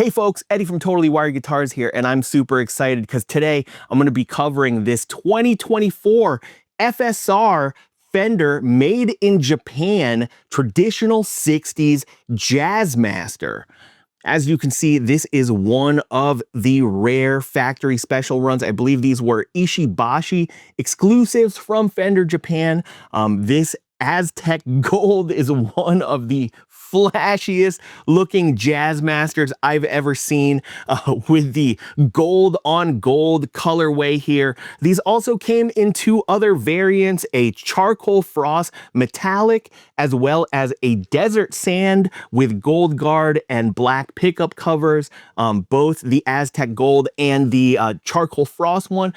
Hey folks, Eddie from Totally Wired Guitars here, and I'm super excited because today I'm going to be covering this 2024 FSR Fender made in Japan traditional 60s Jazzmaster. As you can see, this is one of the rare factory special runs. I believe these were Ishibashi exclusives from Fender Japan. This Aztec Gold is one of the flashiest looking Jazzmasters I've ever seen, with the gold on gold colorway here. These also came in two other variants, a charcoal frost metallic, as well as a desert sand with gold guard and black pickup covers. Both the Aztec Gold and the charcoal frost one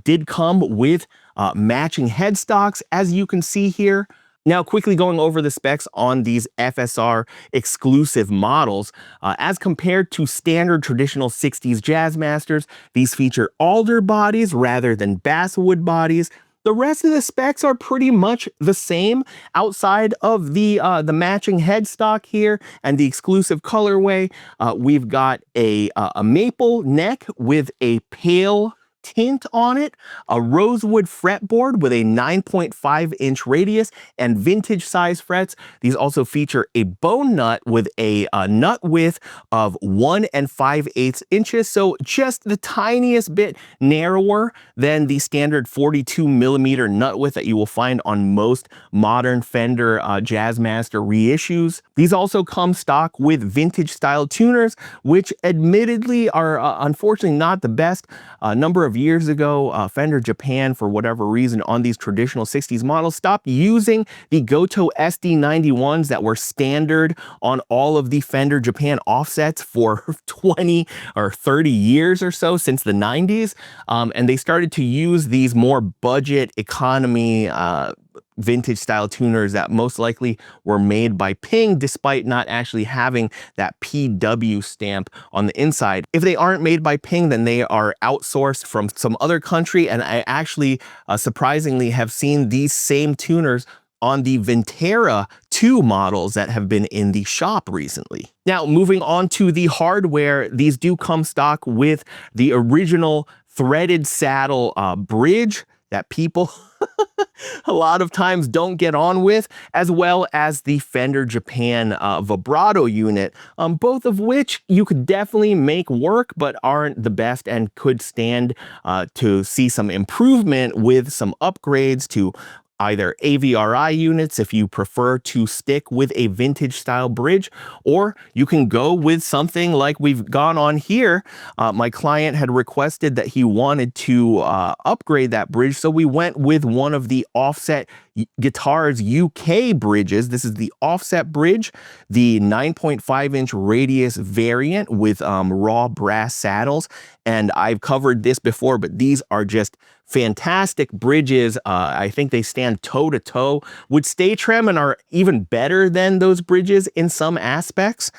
did come with matching headstocks, as you can see here. Now, quickly going over the specs on these FSR exclusive models, as compared to standard traditional 60s Jazzmasters, these feature alder bodies rather than basswood bodies. The rest of the specs are pretty much the same outside of the matching headstock here and the exclusive colorway. We've got a maple neck with a pale tint on it, a rosewood fretboard with a 9.5-inch radius and vintage size frets. These also feature a bone nut with a nut width of 1 5/8 inches, so just the tiniest bit narrower than the standard 42mm nut width that you will find on most modern Fender Jazzmaster reissues. These also come stock with vintage style tuners, which admittedly are unfortunately not the best. A number of years ago, Fender Japan, for whatever reason, on these traditional 60s models, stopped using the Gotoh SD91s that were standard on all of the Fender Japan offsets for 20 or 30 years or so, since the 90s. And they started to use these more budget economy vintage style tuners that most likely were made by Ping, despite not actually having that PW stamp on the inside. If they aren't made by Ping, then they are outsourced from some other country, and I actually surprisingly have seen these same tuners on the Ventera 2 models that have been in the shop recently. Now, moving on to the hardware, these do come stock with the original threaded saddle bridge that people a lot of times don't get on with, as well as the Fender Japan Vibrato unit, both of which you could definitely make work, but aren't the best and could stand to see some improvement with some upgrades to either AVRI units if you prefer to stick with a vintage style bridge, or you can go with something like we've gone on here. My client had requested that he wanted to upgrade that bridge, so we went with one of the OffsetGuitarsUK bridges. This is the offset bridge, the 9.5-inch radius variant with raw brass saddles. And I've covered this before, but these are just fantastic bridges. I think they stand toe-to-toe with Stay Trem and are even better than those bridges in some aspects.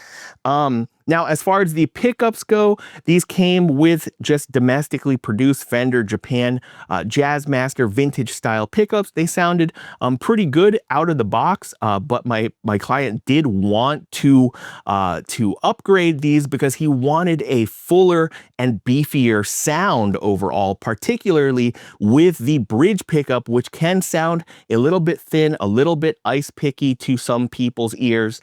Now, as far as the pickups go, these came with just domestically produced Fender Japan Jazzmaster vintage style pickups. They sounded pretty good out of the box, but my client did want to upgrade these because he wanted a fuller and beefier sound overall, particularly with the bridge pickup, which can sound a little bit thin, a little bit ice picky to some people's ears.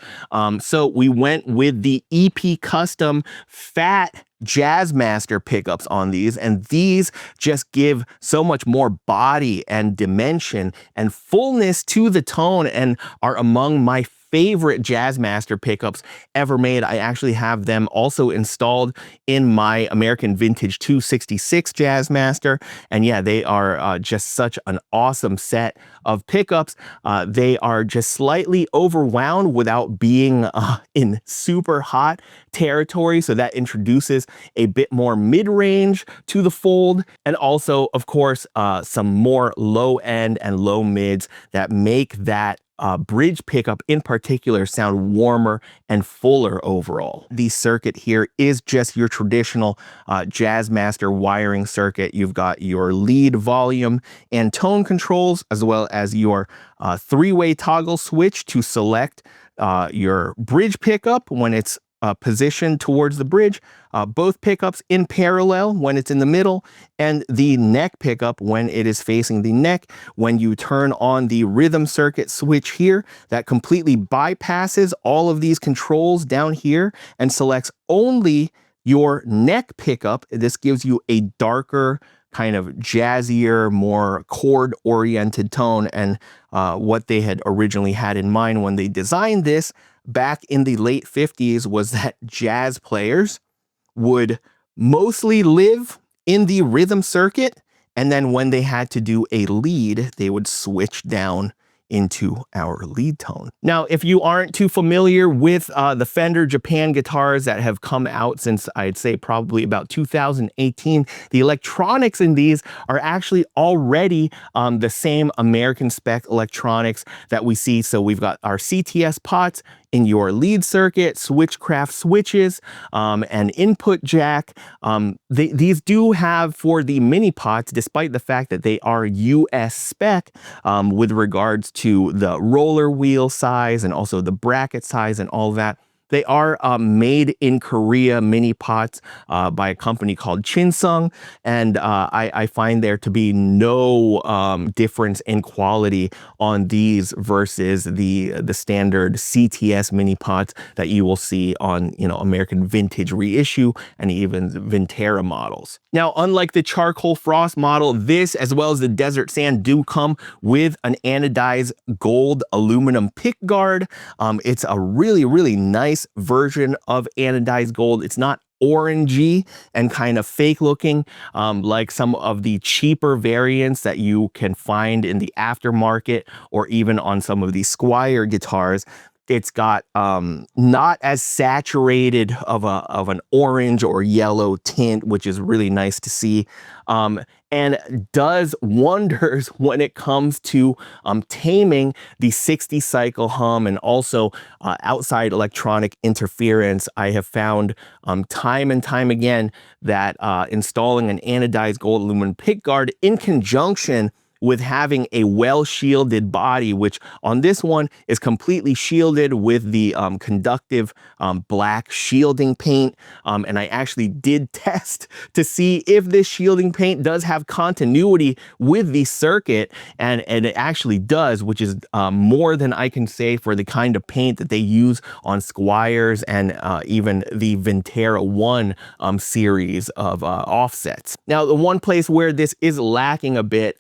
So we went with the EP Custom Fat Jazzmaster pickups on these, and these just give so much more body and dimension and fullness to the tone and are among my favorite Jazzmaster pickups ever made. I actually have them also installed in my American Vintage 266 Jazzmaster, and yeah, they are just such an awesome set of pickups. They are just slightly overwound without being in super hot territory, so that introduces a bit more mid-range to the fold, and also, of course, some more low end and low mids that make that bridge pickup in particular sound warmer and fuller overall. The circuit here is just your traditional Jazzmaster wiring circuit. You've got your lead, volume, and tone controls, as well as your three-way toggle switch to select your bridge pickup when it's position towards the bridge, both pickups in parallel when it's in the middle, and the neck pickup when it is facing the neck. When you turn on the rhythm circuit switch here, that completely bypasses all of these controls down here and selects only your neck pickup. This gives you a darker, kind of jazzier, more chord-oriented tone, and what they had originally had in mind when they designed this back in the late 50s was that jazz players would mostly live in the rhythm circuit, and then when they had to do a lead, they would switch down into our lead tone. Now, if you aren't too familiar with the Fender Japan guitars that have come out since, I'd say, probably about 2018, the electronics in these are actually already the same American spec electronics that we see. So we've got our CTS pots in your lead circuit, switchcraft switches, an input jack. These do have, for the mini pots, despite the fact that they are US spec with regards to the roller wheel size and also the bracket size and all that, they are made in Korea mini pots by a company called Chinsung, and I find there to be no difference in quality on these versus the standard CTS mini pots that you will see on, you know, American Vintage Reissue and even Vintera models. Now, unlike the Charcoal Frost model, this as well as the Desert Sand do come with an anodized gold aluminum pick guard. It's a really, really nice version of anodized gold. It's not orangey and kind of fake looking like some of the cheaper variants that you can find in the aftermarket or even on some of the Squier guitars. It's got not as saturated of an orange or yellow tint, which is really nice to see, and does wonders when it comes to taming the 60 cycle hum and also outside electronic interference. I have found time and time again that installing an anodized gold aluminum pickguard in conjunction with having a well-shielded body, which on this one is completely shielded with the conductive black shielding paint. And I actually did test to see if this shielding paint does have continuity with the circuit, and it actually does, which is more than I can say for the kind of paint that they use on Squiers and even the Vintera 1 series of offsets. Now, the one place where this is lacking a bit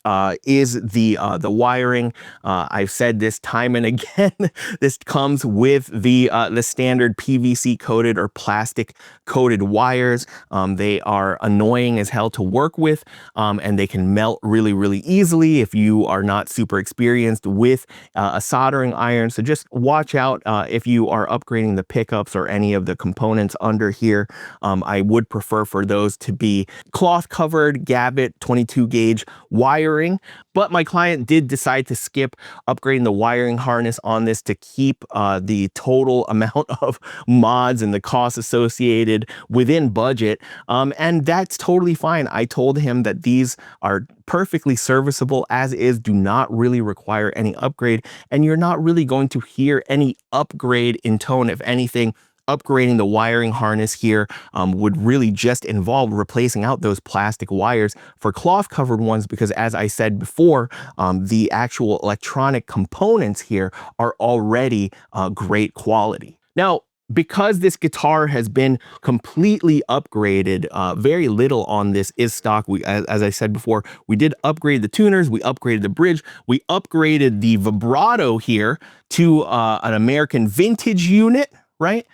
is the wiring. I've said this time and again. This comes with the standard PVC coated or plastic coated wires. They are annoying as hell to work with, and they can melt really, really easily if you are not super experienced with a soldering iron. So just watch out if you are upgrading the pickups or any of the components under here. I would prefer for those to be cloth covered Gabbett 22 gauge wiring. But my client did decide to skip upgrading the wiring harness on this to keep the total amount of mods and the costs associated within budget. And that's totally fine. I told him that these are perfectly serviceable as is, do not really require any upgrade, and you're not really going to hear any upgrade in tone. If anything, upgrading the wiring harness here would really just involve replacing out those plastic wires for cloth covered ones, because as I said before, the actual electronic components here are already great quality. Now, because this guitar has been completely upgraded, very little on this is stock. As I said before, we did upgrade the tuners, we upgraded the bridge, we upgraded the vibrato here to an American vintage unit, right?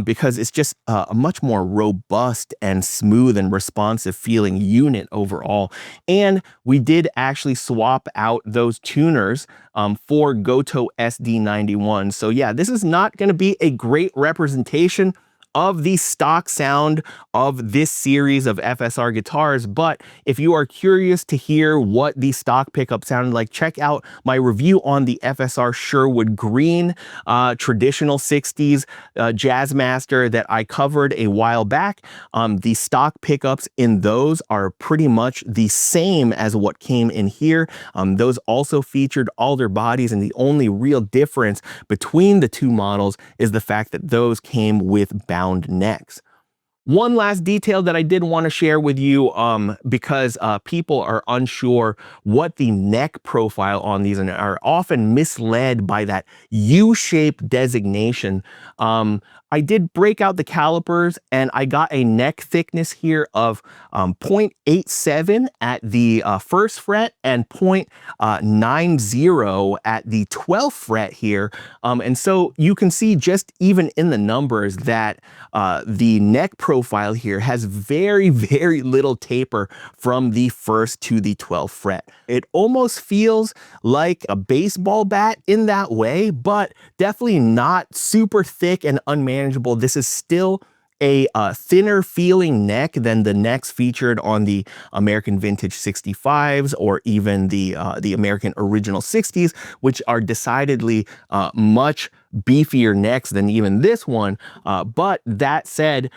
Because it's just a much more robust and smooth and responsive feeling unit overall. And we did actually swap out those tuners for Gotoh SD91. So yeah, this is not going to be a great representation of the stock sound of this series of FSR guitars, but if you are curious to hear what the stock pickup sounded like, check out my review on the FSR Sherwood Green traditional 60s Jazzmaster that I covered a while back. The stock pickups in those are pretty much the same as what came in here. Those also featured alder bodies, and the only real difference between the two models is the fact that those came with bound round necks. One last detail that I did want to share with you, because people are unsure what the neck profile on these and are often misled by that U-shape designation. I did break out the calipers and I got a neck thickness here of 0.87 at the first fret and 0.90 at the 12th fret here. And so you can see just even in the numbers that the neck profile here has very, very little taper from the first to the 12th fret. It almost feels like a baseball bat in that way, but definitely not super thick and unmanageable. This is still a thinner feeling neck than the necks featured on the American Vintage 65s or even the American Original 60s, which are decidedly much beefier necks than even this one. But that said,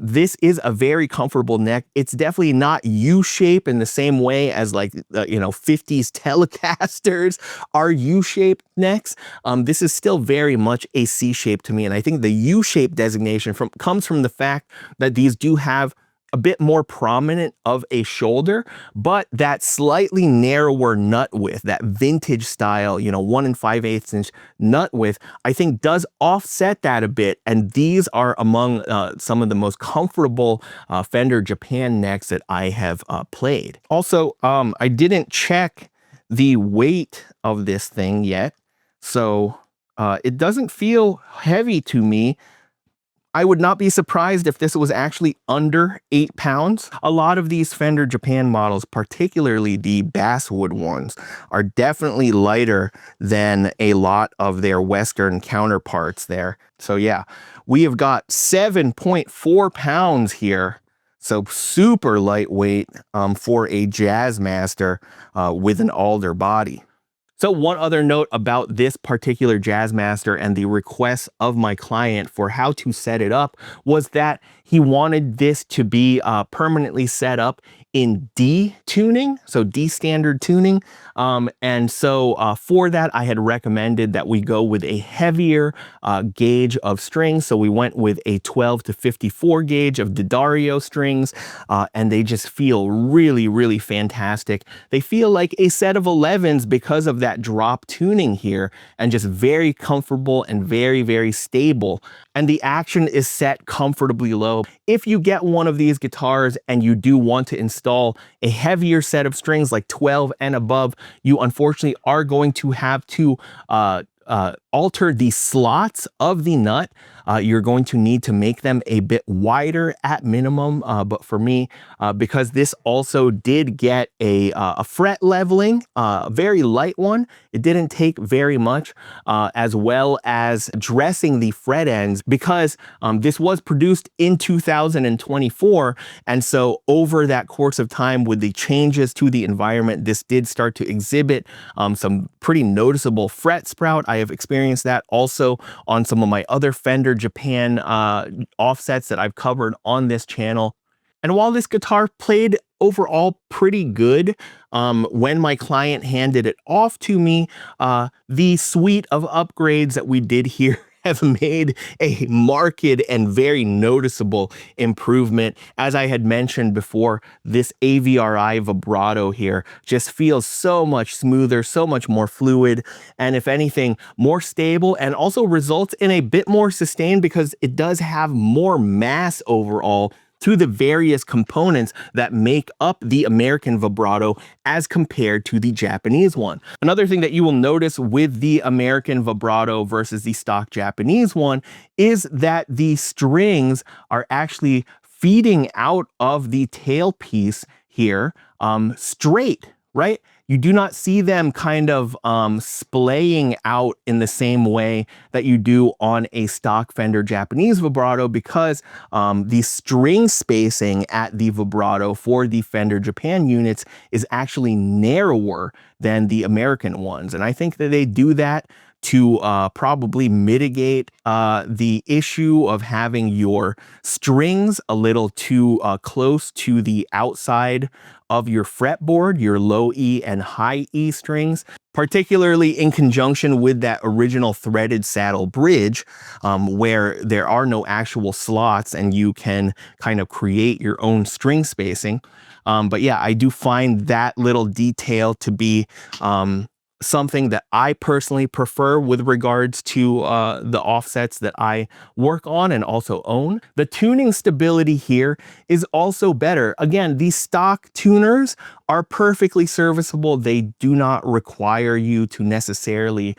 this is a very comfortable neck. It's definitely not U-shape in the same way as like, 50s Telecasters are U-shaped necks. This is still very much a C-shape to me. And I think the U-shape designation comes from the fact that these do have a bit more prominent of a shoulder, but that slightly narrower nut width, that vintage style, 1 5/8 inch nut width, I think does offset that a bit. And these are among some of the most comfortable Fender Japan necks that I have played. Also, I didn't check the weight of this thing yet, so it doesn't feel heavy to me. I would not be surprised if this was actually under 8 pounds. A lot of these Fender Japan models, particularly the basswood ones, are definitely lighter than a lot of their Western counterparts there. So yeah, we have got 7.4 pounds here. So super lightweight for a Jazzmaster with an alder body. So one other note about this particular Jazzmaster and the request of my client for how to set it up was that he wanted this to be permanently set up in D tuning, so D standard tuning. And so for that, I had recommended that we go with a heavier gauge of strings. So we went with a 12 to 54 gauge of D'Addario strings, and they just feel really, really fantastic. They feel like a set of 11s because of that drop tuning here, and just very comfortable and very, very stable. And the action is set comfortably low. If you get one of these guitars and you do want to install a heavier set of strings like 12 and above, you unfortunately are going to have to alter the slots of the nut. You're going to need to make them a bit wider at minimum. But for me, because this also did get a fret leveling, a very light one, it didn't take very much, as well as dressing the fret ends, because this was produced in 2024. And so over that course of time, with the changes to the environment, this did start to exhibit some pretty noticeable fret sprout. I have experienced that also on some of my other Fender Japan offsets that I've covered on this channel. And while this guitar played overall pretty good, when my client handed it off to me, the suite of upgrades that we did here have made a marked and very noticeable improvement. As I had mentioned before, this AVRI vibrato here just feels so much smoother, so much more fluid, and if anything, more stable, and also results in a bit more sustain because it does have more mass overall to the various components that make up the American vibrato as compared to the Japanese one. Another thing that you will notice with the American vibrato versus the stock Japanese one is that the strings are actually feeding out of the tailpiece here straight, right? You do not see them kind of splaying out in the same way that you do on a stock Fender Japanese vibrato, because the string spacing at the vibrato for the Fender Japan units is actually narrower than the American ones. And I think that they do that to probably mitigate the issue of having your strings a little too close to the outside of your fretboard, your low E and high E strings. particularly in conjunction with that original threaded saddle bridge, where there are no actual slots and you can kind of create your own string spacing. But yeah, I do find that little detail to be something that I personally prefer with regards to the offsets that I work on and also own. The tuning stability here is also better. Again, these stock tuners are perfectly serviceable. They do not require you to necessarily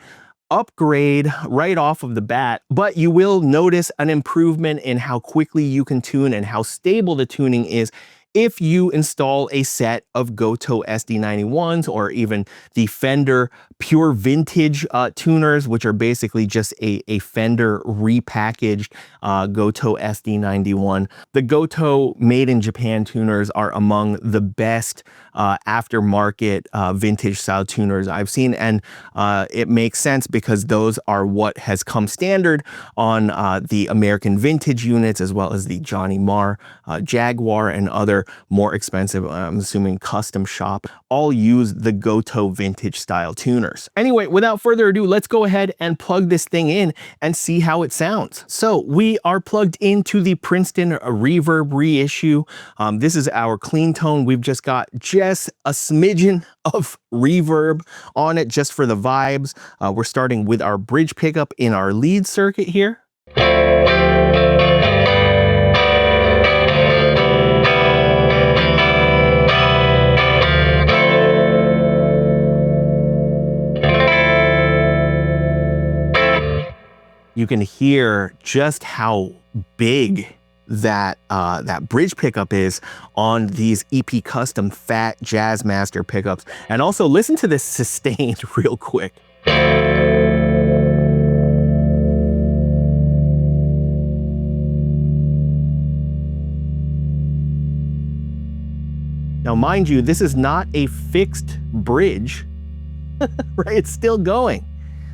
upgrade right off of the bat, but you will notice an improvement in how quickly you can tune and how stable the tuning is if you install a set of Gotoh SD91s or even the Fender Pure Vintage tuners, which are basically just a Fender repackaged Gotoh SD91. The Gotoh made in Japan tuners are among the best aftermarket vintage style tuners I've seen, and it makes sense because those are what has come standard on the American vintage units, as well as the Johnny Marr, Jaguar, and other more expensive, I'm assuming custom shop, all use the Gotoh vintage style tuners. Anyway, without further ado, let's go ahead and plug this thing in and see how it sounds. So we are plugged into the Princeton Reverb Reissue. This is our clean tone. We've just got just a smidgen of reverb on it just for the vibes. We're starting with our bridge pickup in our lead circuit here. You can hear just how big that that bridge pickup is on these EP Custom Fat Jazzmaster pickups. And also listen to this sustained real quick. Now, mind you, this is not a fixed bridge, right? It's still going.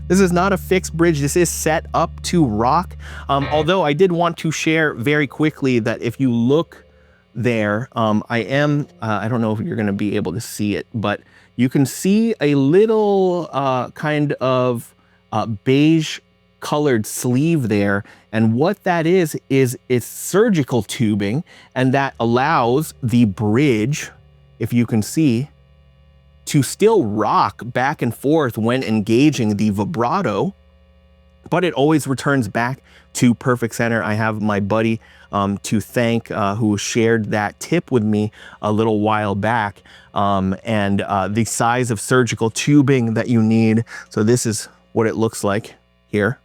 This is not a fixed bridge. This is set up to rock. Although I did want to share very quickly that if you look there, I don't know if you're gonna be able to see it, but you can see a little kind of beige colored sleeve there. And what that is it's surgical tubing, and that allows the bridge, if you can see, to still rock back and forth when engaging the vibrato, but it always returns back to perfect center. I have my buddy to thank who shared that tip with me a little while back, and the size of surgical tubing that you need. So this is what it looks like here,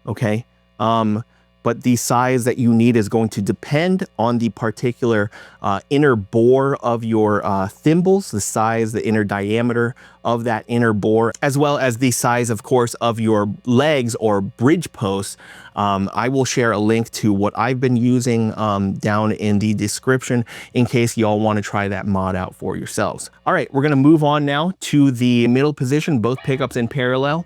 okay? But the size that you need is going to depend on the particular inner bore of your thimbles, the size, the inner diameter of that inner bore, as well as the size, of course, of your legs or bridge posts. I will share a link to what I've been using down in the description in case y'all want to try that mod out for yourselves. All right, we're gonna move on now to the middle position, both pickups in parallel.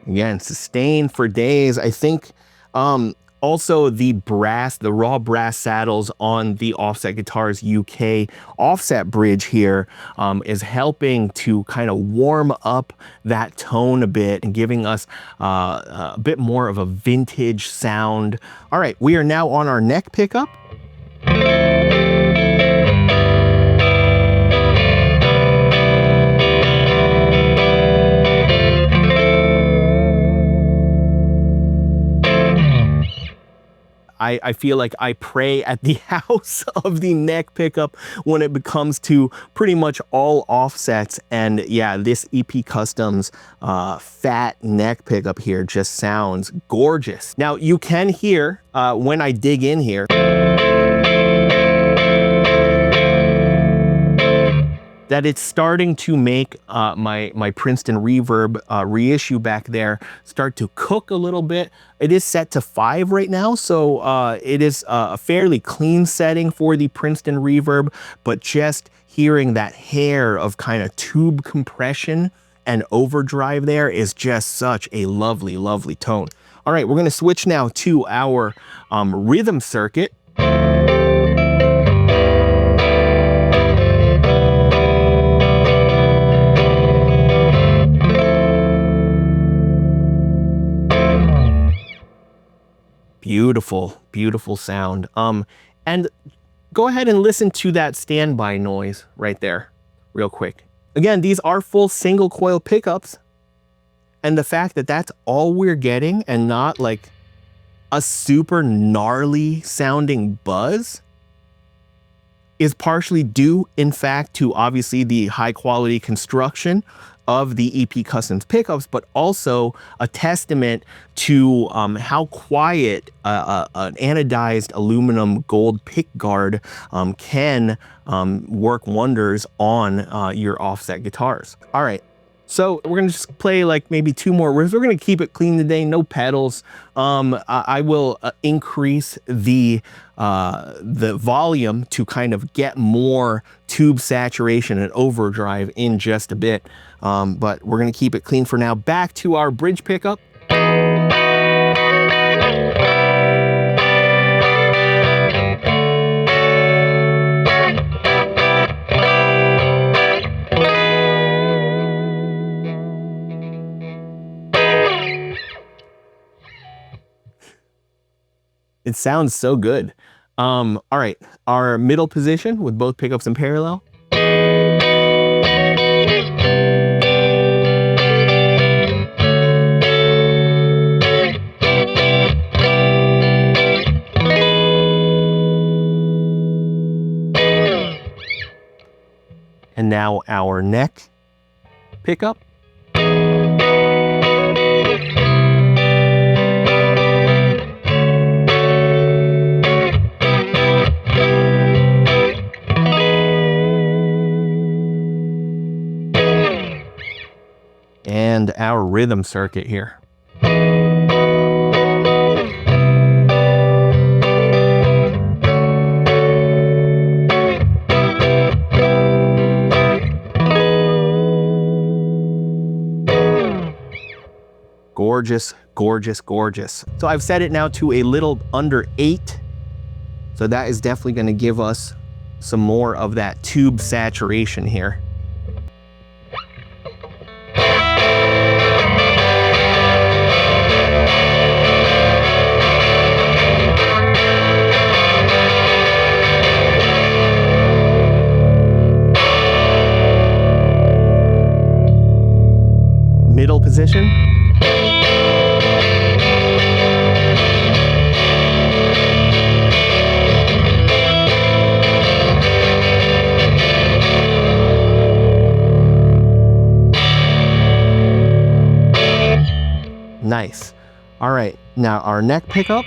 Again, sustain for days. I think also the raw brass saddles on the OffsetGuitarsUK offset bridge here is helping to kind of warm up that tone a bit and giving us a bit more of a vintage sound. All right, we are now on our neck pickup. I feel like I pray at the house of the neck pickup when it comes to pretty much all offsets. And yeah, this EP Customs fat neck pickup here just sounds gorgeous. Now you can hear when I dig in here that it's starting to make my Princeton Reverb Reissue back there start to cook a little bit. It is set to 5 right now, so it is a fairly clean setting for the Princeton Reverb, but just hearing that hair of kind of tube compression and overdrive there is just such a lovely, lovely tone. All right, we're gonna switch now to our rhythm circuit. Beautiful, beautiful sound. And go ahead and listen to that standby noise right there, real quick. Again, these are full single coil pickups. And the fact that that's all we're getting and not like a super gnarly sounding buzz is partially due, in fact, to obviously the high quality construction of the EP Customs pickups, but also a testament to how quiet an anodized aluminum gold pick guard can work wonders on your offset guitars. All right, so we're gonna just play like maybe 2 more riffs. We're gonna keep it clean today, no pedals. I will increase the volume to kind of get more tube saturation and overdrive in just a bit. But we're gonna keep it clean for now. Back to our bridge pickup. It sounds so good. All right, our middle position with both pickups in parallel. And now our neck pickup. And our rhythm circuit here. Gorgeous, gorgeous, gorgeous. So I've set it now to a little under 8. So that is definitely going to give us some more of that tube saturation here. Middle position. Nice. All right, now our neck pickup.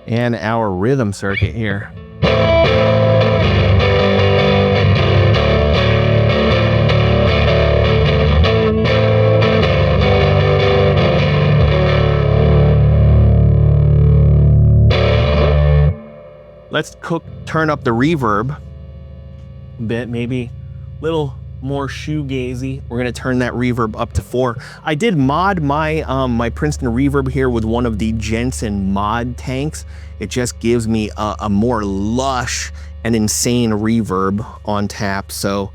And our rhythm circuit here. Let's turn up the reverb a bit, maybe a little more shoegazy. We're gonna turn that reverb up to 4. I did mod my my Princeton Reverb here with one of the Jensen mod tanks. It just gives me a more lush and insane reverb on tap. So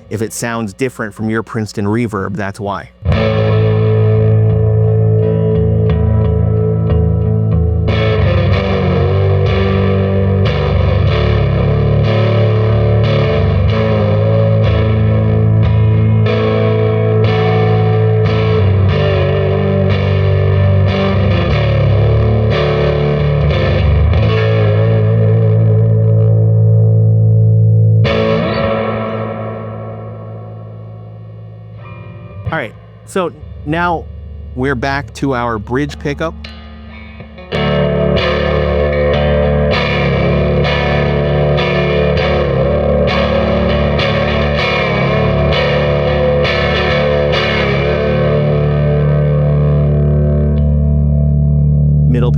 if it sounds different from your Princeton Reverb, that's why. All right, so now we're back to our bridge pickup.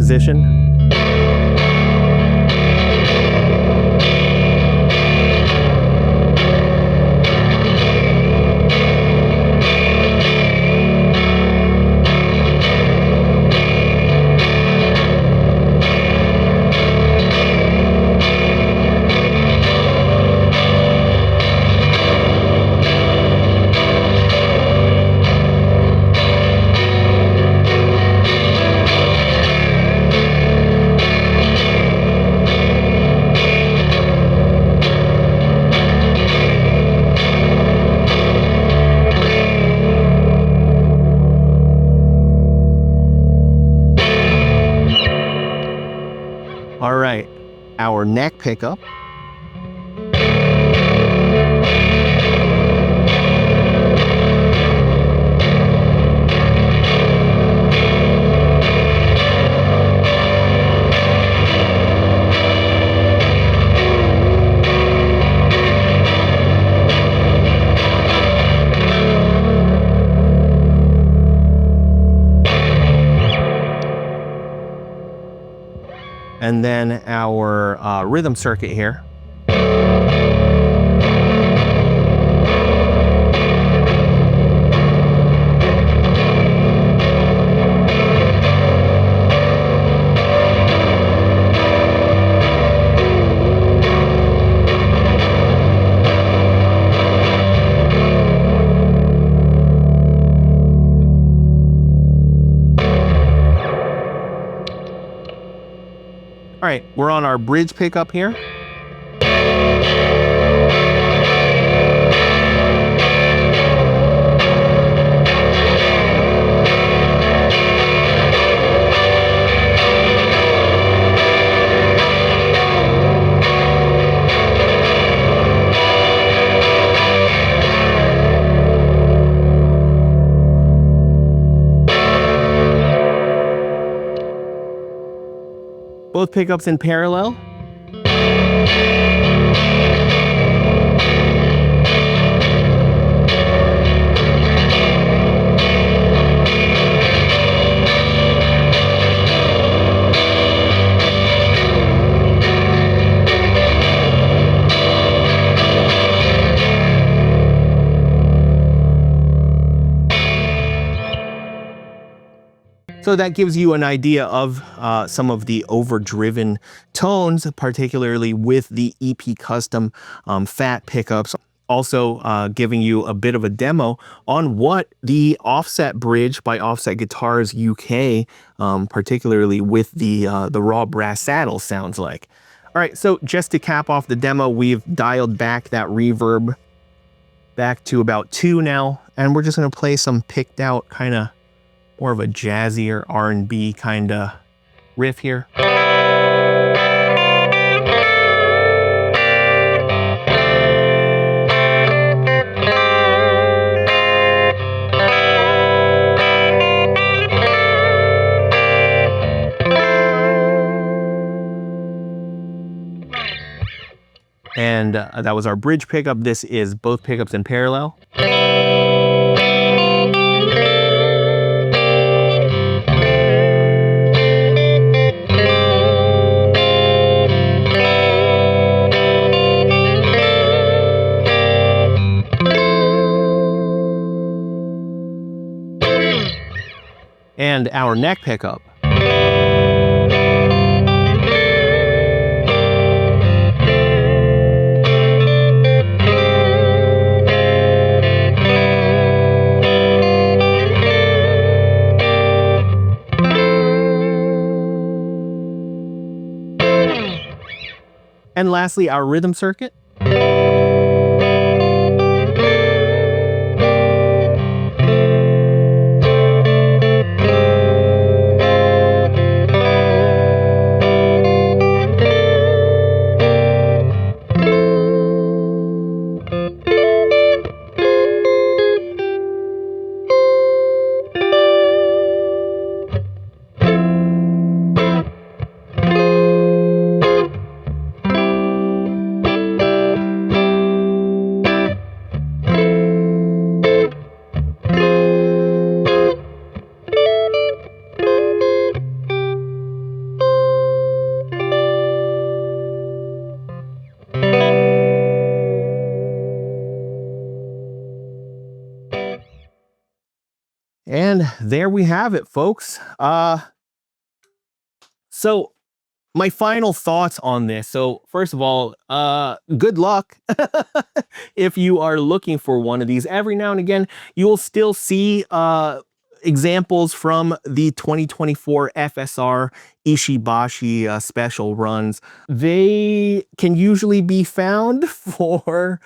position. All right, our neck pickup. And then our rhythm circuit here. All right, we're on our bridge pickup here. Both pickups in parallel. So that gives you an idea of some of the overdriven tones, particularly with the EP Custom fat pickups. Also giving you a bit of a demo on what the offset bridge by OffsetGuitarsUK, particularly with the raw brass saddle, sounds like. All right, so just to cap off the demo, we've dialed back that reverb back to about 2 now, and we're just gonna play some picked out kind of more of a jazzier R&B kind of riff here. And that was our bridge pickup. This is both pickups in parallel. And our neck pickup. And lastly, our rhythm circuit. And there we have it, folks. So my final thoughts on this. So first of all, good luck. If you are looking for one of these. Every now and again, you will still see examples from the 2024 FSR Ishibashi special runs. They can usually be found for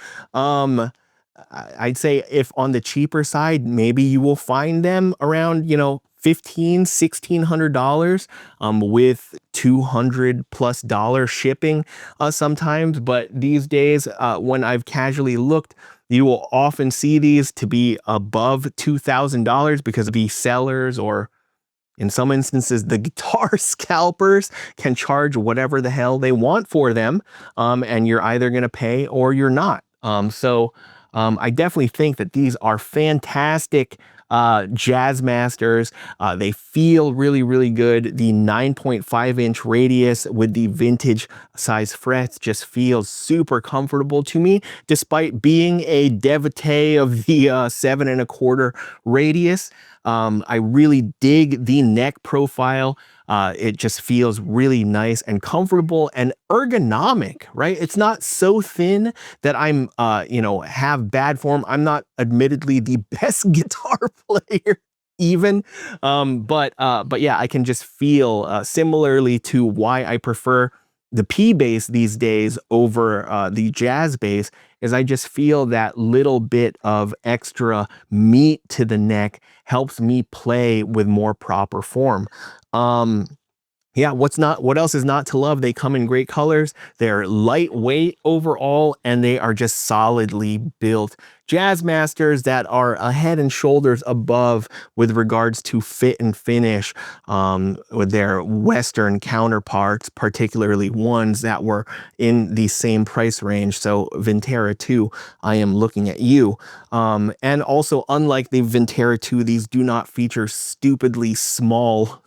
I'd say if on the cheaper side, maybe you will find them around, you know, $1,500–$1,600 with $200+ shipping sometimes. But these days, when I've casually looked, you will often see these to be above $2,000 because the sellers, or in some instances, the guitar scalpers, can charge whatever the hell they want for them. And you're either going to pay or you're not. I definitely think that these are fantastic Jazzmasters. They feel really, really good. The 9.5-inch radius with the vintage size frets just feels super comfortable to me, despite being a devotee of the 7¼ radius. I really dig the neck profile. It just feels really nice and comfortable and ergonomic, right? It's not so thin that I'm, you know, have bad form. I'm not admittedly the best guitar player even, but yeah, I can just feel similarly to why I prefer the P bass these days over the jazz bass, is I just feel that little bit of extra meat to the neck helps me play with more proper form. Yeah, what else is not to love? They come in great colors. They're lightweight overall, and they are just solidly built Jazzmasters that are a head and shoulders above with regards to fit and finish with their Western counterparts, particularly ones that were in the same price range. So Vintera 2, I am looking at you. And also, unlike the Vintera 2, these do not feature stupidly small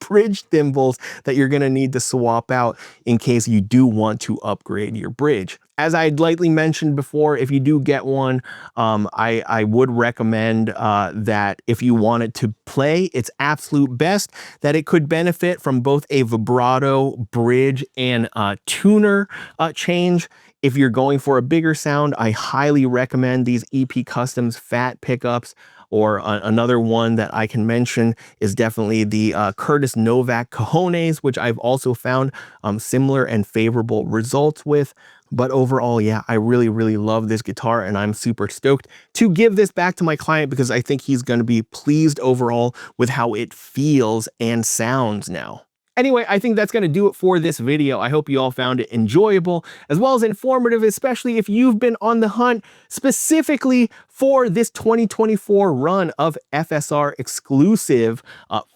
bridge thimbles that you're going to need to swap out in case you do want to upgrade your bridge. As I lightly mentioned before, if you do get one, I would recommend that if you wanted to play its absolute best, that it could benefit from both a vibrato, bridge, and tuner change. If you're going for a bigger sound, I highly recommend these EP Customs fat pickups. Or another one that I can mention is definitely the Curtis Novak Cajones, which I've also found similar and favorable results with. But overall, yeah, I really, really love this guitar, and I'm super stoked to give this back to my client because I think he's going to be pleased overall with how it feels and sounds now. Anyway, I think that's going to do it for this video. I hope you all found it enjoyable as well as informative, especially if you've been on the hunt specifically for this 2024 run of FSR exclusive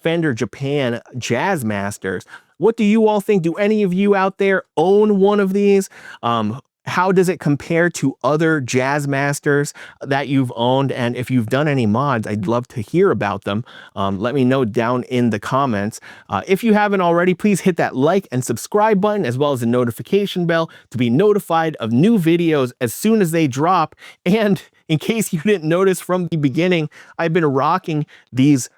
Fender Japan Jazzmasters. What do you all think? Do any of you out there own one of these? How does it compare to other Jazzmasters that you've owned? And if you've done any mods, I'd love to hear about them. Let me know down in the comments. If you haven't already, please hit that like and subscribe button, as well as the notification bell to be notified of new videos as soon as they drop. And in case you didn't notice from the beginning, I've been rocking these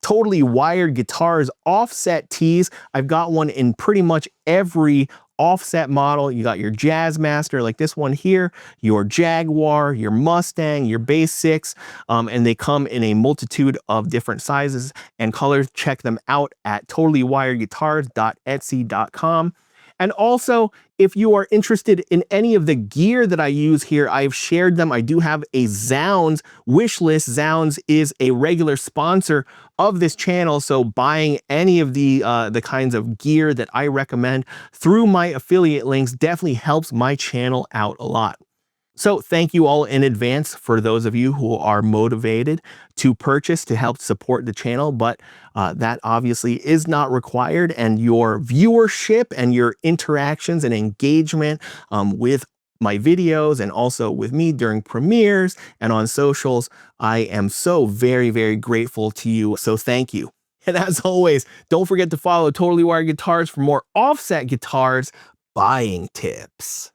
totally wired guitars offset tees. I've got one in pretty much every offset model. You got your Jazzmaster like this one here, your Jaguar, your Mustang, your Bass 6, and they come in a multitude of different sizes and colors. Check them out at totallywiredguitars.etsy.com. And also, if you are interested in any of the gear that I use here, I've shared them. I do have a Zounds wish list. Zounds is a regular sponsor of this channel, so buying any of the kinds of gear that I recommend through my affiliate links definitely helps my channel out a lot. So thank you all in advance for those of you who are motivated to purchase to help support the channel, but that obviously is not required, and your viewership and your interactions and engagement with my videos and also with me during premieres and on socials, I am so very, very grateful to you. So thank you. And as always, don't forget to follow Totally Wired Guitars for more offset guitars buying tips.